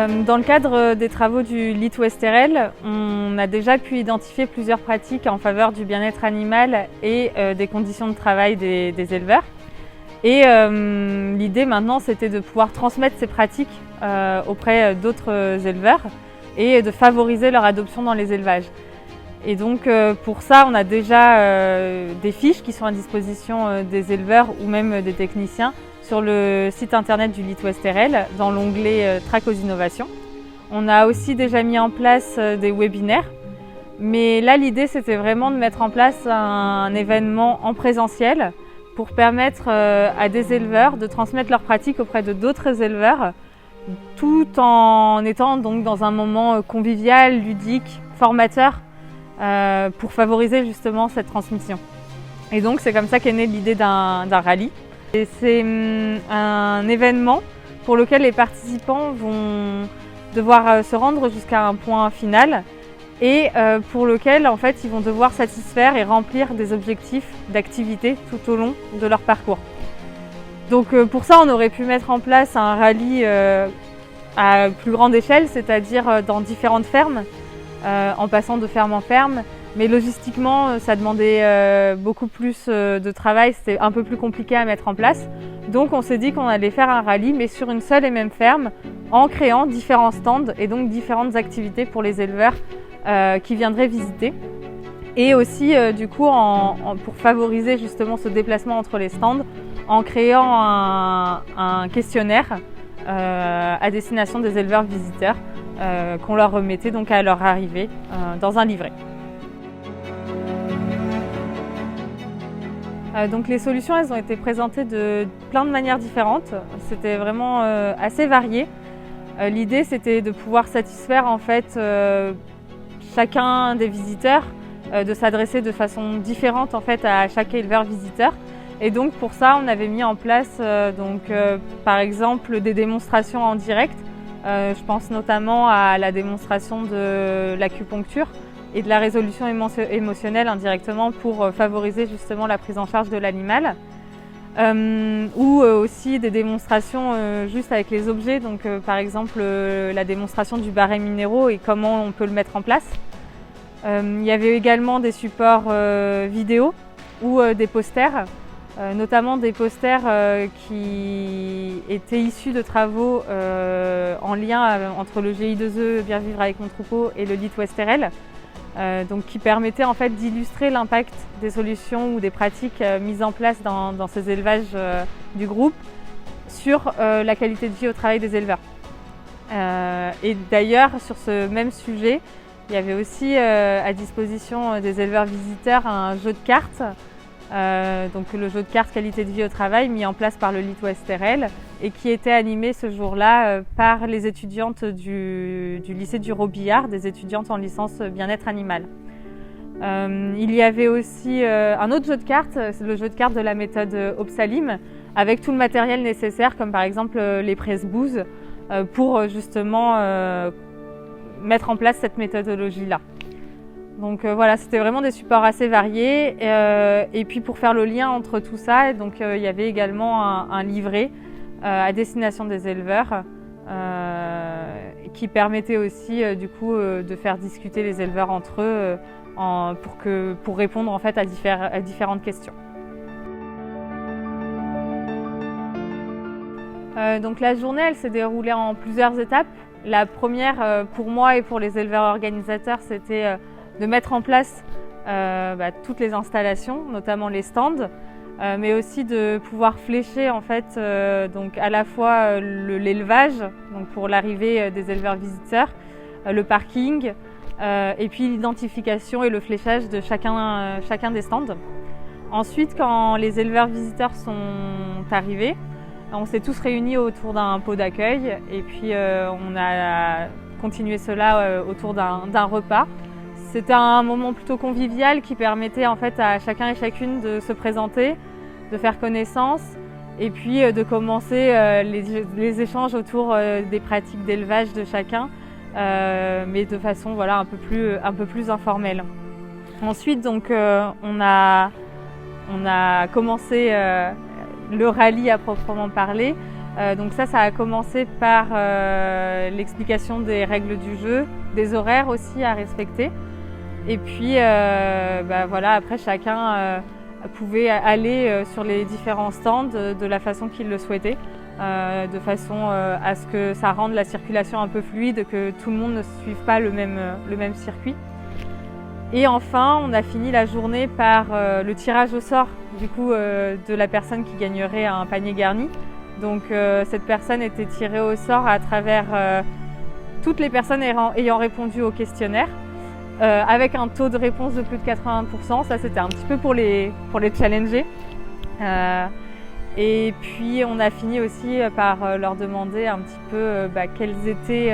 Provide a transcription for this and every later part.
Dans le cadre des travaux du Lit-Ouesterel, on a déjà pu identifier plusieurs pratiques en faveur du bien-être animal et des conditions de travail des éleveurs. Et l'idée maintenant, c'était de pouvoir transmettre ces pratiques auprès d'autres éleveurs et de favoriser leur adoption dans les élevages. Et donc pour ça, on a déjà des fiches qui sont à disposition des éleveurs ou même des techniciens sur le site internet du Lit-Ouesterel dans l'onglet Track aux innovations. On a aussi déjà mis en place des webinaires, mais là l'idée c'était vraiment de mettre en place un événement en présentiel pour permettre à des éleveurs de transmettre leurs pratiques auprès de d'autres éleveurs, tout en étant donc dans un moment convivial, ludique, formateur, pour favoriser justement cette transmission. Et donc c'est comme ça qu'est née l'idée d'un rallye. Et c'est un événement pour lequel les participants vont devoir se rendre jusqu'à un point final et pour lequel en fait ils vont devoir satisfaire et remplir des objectifs d'activité tout au long de leur parcours. Donc pour ça on aurait pu mettre en place un rallye à plus grande échelle, c'est-à-dire dans différentes fermes, en passant de ferme en ferme. Mais logistiquement, ça demandait beaucoup plus de travail, c'était un peu plus compliqué à mettre en place. Donc on s'est dit qu'on allait faire un rallye, mais sur une seule et même ferme, en créant différents stands et donc différentes activités pour les éleveurs qui viendraient visiter. Et aussi, du coup, pour favoriser justement ce déplacement entre les stands, en créant un questionnaire à destination des éleveurs visiteurs qu'on leur remettait donc à leur arrivée dans un livret. Donc les solutions, elles ont été présentées de plein de manières différentes. C'était vraiment assez varié. L'idée, c'était de pouvoir satisfaire en fait chacun des visiteurs, de s'adresser de façon différente en fait à chaque éleveur visiteur. Et donc pour ça, on avait mis en place par exemple des démonstrations en direct. Je pense notamment à la démonstration de l'acupuncture et de la résolution émotionnelle indirectement pour favoriser justement la prise en charge de l'animal. Ou aussi des démonstrations juste avec les objets, donc par exemple la démonstration du barret minéraux et comment on peut le mettre en place. Il y avait également des supports vidéo ou des posters, notamment des posters qui étaient issus de travaux en lien entre le GI2E Bien vivre avec mon troupeau et le Lit-Ouesterel. Donc qui permettait en fait d'illustrer l'impact des solutions ou des pratiques mises en place dans ces élevages du groupe sur la qualité de vie au travail des éleveurs. Et d'ailleurs, sur ce même sujet, il y avait aussi à disposition des éleveurs visiteurs un jeu de cartes, donc le jeu de cartes qualité de vie au travail mis en place par le Lit-Ouesterel et qui était animé ce jour-là par les étudiantes du lycée du Robillard, des étudiantes en licence bien-être animal. Il y avait aussi un autre jeu de cartes, le jeu de cartes de la méthode Opsalim, avec tout le matériel nécessaire, comme par exemple les presse-bouses, pour justement mettre en place cette méthodologie-là. Donc voilà, c'était vraiment des supports assez variés. Et puis pour faire le lien entre tout ça, donc, il y avait également un livret à destination des éleveurs qui permettait aussi du coup de faire discuter les éleveurs entre eux pour répondre en fait à différentes questions. Donc la journée, elle s'est déroulée en plusieurs étapes. La première, pour moi et pour les éleveurs organisateurs, c'était de mettre en place toutes les installations, notamment les stands, mais aussi de pouvoir flécher en fait donc à la fois l'élevage, donc pour l'arrivée des éleveurs visiteurs, le parking, et puis l'identification et le fléchage de chacun des stands. Ensuite, quand les éleveurs visiteurs sont arrivés, on s'est tous réunis autour d'un pot d'accueil et puis on a continué cela autour d'un repas. C'était un moment plutôt convivial qui permettait en fait à chacun et chacune de se présenter, de faire connaissance et puis de commencer les échanges autour des pratiques d'élevage de chacun, mais de façon voilà, un peu plus informelle. Ensuite, donc, on a commencé le rallye à proprement parler Donc ça a commencé par l'explication des règles du jeu, des horaires aussi à respecter. Et puis voilà, après chacun pouvait aller sur les différents stands de la façon qu'il le souhaitait, de façon à ce que ça rende la circulation un peu fluide, que tout le monde ne suive pas le même circuit. Et enfin, on a fini la journée par le tirage au sort du coup, de la personne qui gagnerait un panier garni. Donc cette personne était tirée au sort à travers toutes les personnes ayant répondu au questionnaire, avec un taux de réponse de plus de 80%. Ça, c'était un petit peu pour les challenger. Et puis on a fini aussi par leur demander un petit peu quels étaient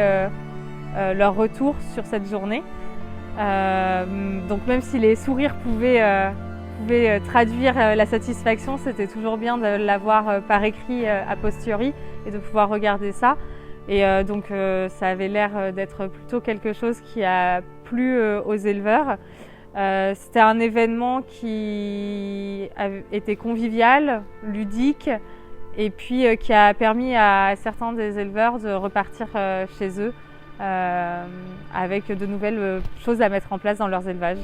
leurs retours sur cette journée. Donc même si les sourires pouvaient traduire la satisfaction, c'était toujours bien de l'avoir par écrit a posteriori et de pouvoir regarder ça. Et donc ça avait l'air d'être plutôt quelque chose qui a plu aux éleveurs. C'était un événement qui était convivial, ludique, et puis qui a permis à certains des éleveurs de repartir chez eux avec de nouvelles choses à mettre en place dans leurs élevages.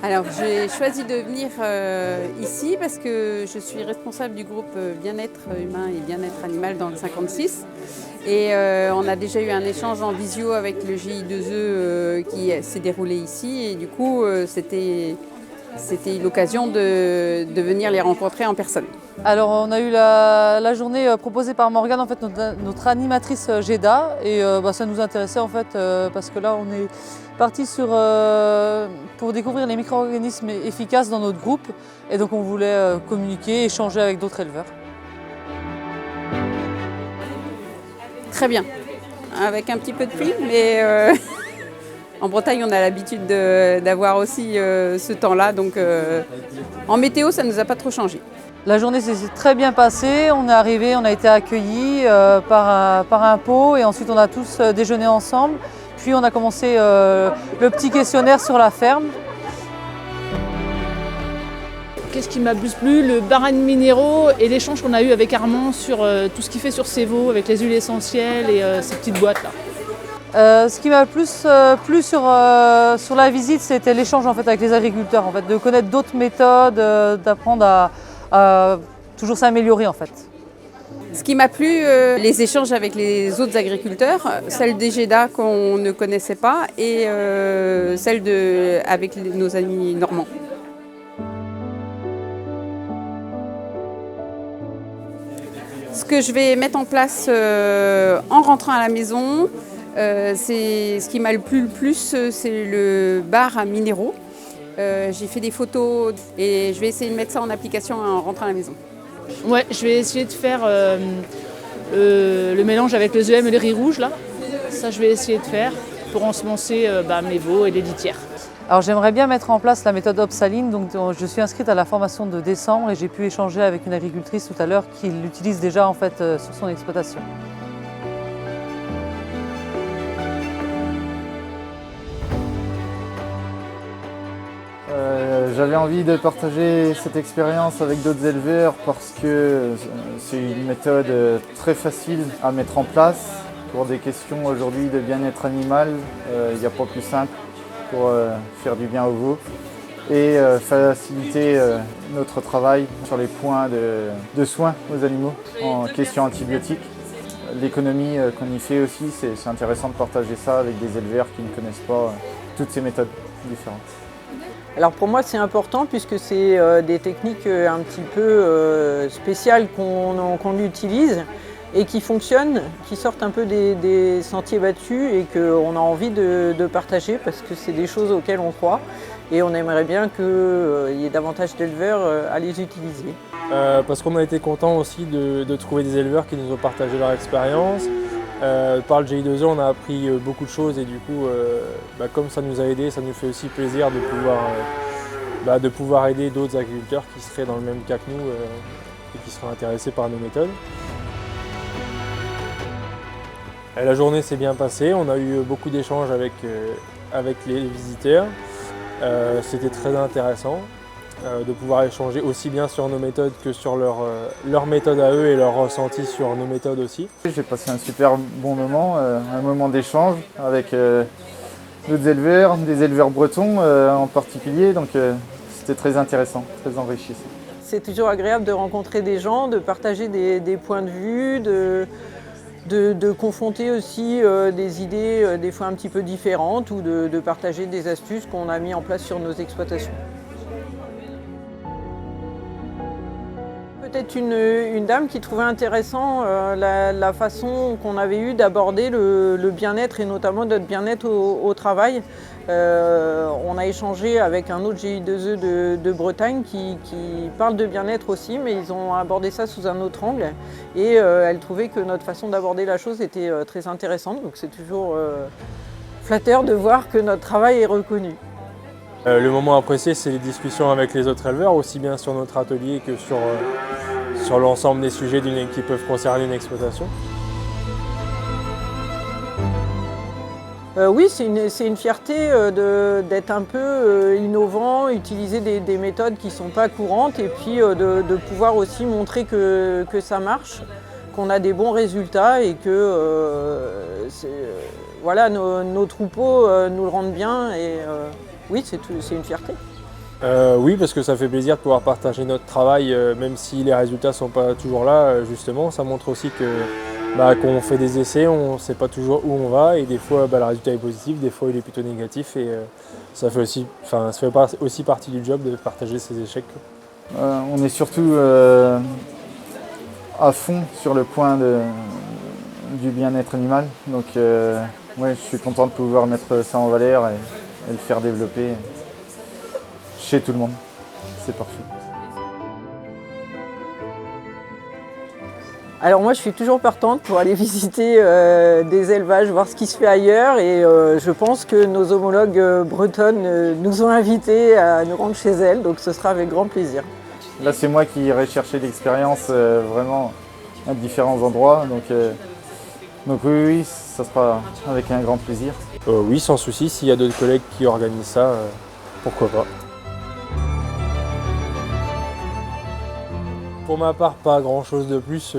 Alors j'ai choisi de venir ici parce que je suis responsable du groupe bien-être humain et bien-être animal dans le 56. Et on a déjà eu un échange en visio avec le GI2E qui s'est déroulé ici. Et du coup, c'était l'occasion de venir les rencontrer en personne. Alors on a eu la journée proposée par Morgane, en fait, notre animatrice GEDA, et ça nous intéressait en fait parce que là on est parti pour découvrir les micro-organismes efficaces dans notre groupe, et donc on voulait communiquer, échanger avec d'autres éleveurs. Très bien, avec un petit peu de pluie, mais en Bretagne on a l'habitude d'avoir aussi ce temps-là, donc en météo ça ne nous a pas trop changé. La journée s'est très bien passée, on est arrivé, on a été accueillis par un pot, et ensuite on a tous déjeuné ensemble. Puis on a commencé le petit questionnaire sur la ferme. Qu'est-ce qui m'a plus plu? Le barème minéraux et l'échange qu'on a eu avec Armand sur tout ce qu'il fait sur ses veaux, avec les huiles essentielles et ces petites boîtes là. Ce qui m'a plus plu sur la visite, c'était l'échange en fait, avec les agriculteurs, en fait, de connaître d'autres méthodes, d'apprendre à toujours s'améliorer en fait. Ce qui m'a plu, les échanges avec les autres agriculteurs, celle des GEDA qu'on ne connaissait pas et celle avec nos amis normands. Ce que je vais mettre en place en rentrant à la maison, c'est ce qui m'a plu le plus, c'est le bar à minéraux. J'ai fait des photos et je vais essayer de mettre ça en application en rentrant à la maison. Ouais, je vais essayer de faire le mélange avec les EM et les riz rouges là. Ça je vais essayer de faire pour ensemencer mes veaux et les litières. Alors j'aimerais bien mettre en place la méthode Opsaline, donc je suis inscrite à la formation de décembre et j'ai pu échanger avec une agricultrice tout à l'heure qui l'utilise déjà en fait sur son exploitation. J'avais envie de partager cette expérience avec d'autres éleveurs parce que c'est une méthode très facile à mettre en place. Pour des questions aujourd'hui de bien-être animal, il n'y a pas plus simple pour faire du bien aux veaux et faciliter notre travail sur les points de soins aux animaux en question antibiotiques. L'économie qu'on y fait aussi, c'est intéressant de partager ça avec des éleveurs qui ne connaissent pas toutes ces méthodes différentes. Alors pour moi c'est important puisque c'est des techniques un petit peu spéciales qu'on utilise et qui fonctionnent, qui sortent un peu des sentiers battus et qu'on a envie de partager parce que c'est des choses auxquelles on croit et on aimerait bien qu'il y ait davantage d'éleveurs à les utiliser. Parce qu'on a été content aussi de trouver des éleveurs qui nous ont partagé leur expérience. Par le GI2E, on a appris beaucoup de choses et du coup, comme ça nous a aidés, ça nous fait aussi plaisir de pouvoir aider d'autres agriculteurs qui seraient dans le même cas que nous et qui seraient intéressés par nos méthodes. La journée s'est bien passée, on a eu beaucoup d'échanges avec les visiteurs. C'était très intéressant de pouvoir échanger aussi bien sur nos méthodes que sur leur méthode à eux et leur ressenti sur nos méthodes aussi. J'ai passé un super bon moment, un moment d'échange avec d'autres éleveurs, des éleveurs bretons en particulier, donc c'était très intéressant, très enrichissant. C'est toujours agréable de rencontrer des gens, de partager des points de vue, de confronter aussi des idées des fois un petit peu différentes ou de partager des astuces qu'on a mis en place sur nos exploitations. Peut-être une dame qui trouvait intéressant la façon qu'on avait eu d'aborder le bien-être et notamment notre bien-être au travail. On a échangé avec un autre GI2E de Bretagne qui parle de bien-être aussi, mais ils ont abordé ça sous un autre angle et elle trouvait que notre façon d'aborder la chose était très intéressante, donc c'est toujours flatteur de voir que notre travail est reconnu. Le moment apprécié, c'est les discussions avec les autres éleveurs, aussi bien sur notre atelier que sur l'ensemble des sujets qui peuvent concerner une exploitation. Oui, c'est une fierté d'être un peu innovant, utiliser des méthodes qui ne sont pas courantes et puis de pouvoir aussi montrer que ça marche, qu'on a des bons résultats et que voilà, nos troupeaux nous le rendent bien. Et, oui, c'est une fierté. Oui, parce que ça fait plaisir de pouvoir partager notre travail, même si les résultats ne sont pas toujours là, justement. Ça montre aussi que quand on fait des essais, on ne sait pas toujours où on va et des fois le résultat est positif, des fois il est plutôt négatif et ça fait aussi partie du job de partager ces échecs. On est surtout à fond sur le point du bien-être animal, donc ouais, je suis content de pouvoir mettre ça en valeur et le faire développer chez tout le monde. C'est parfait. Alors moi je suis toujours partante pour aller visiter des élevages, voir ce qui se fait ailleurs et je pense que nos homologues bretonnes nous ont invités à nous rendre chez elles, donc ce sera avec grand plaisir. Là c'est moi qui irai chercher l'expérience vraiment à différents endroits, donc oui, ça sera avec un grand plaisir. Oui, sans souci, s'il y a d'autres collègues qui organisent ça, pourquoi pas. Pour ma part, pas grand chose de plus.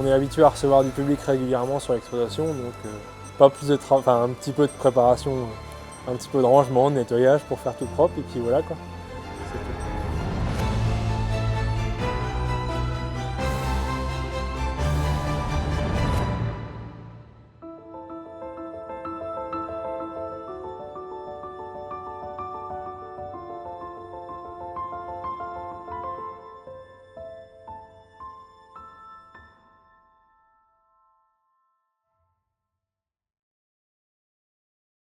On est habitué à recevoir du public régulièrement sur l'exploitation, donc pas plus de un petit peu de préparation, un petit peu de rangement, de nettoyage pour faire tout propre, et puis voilà quoi.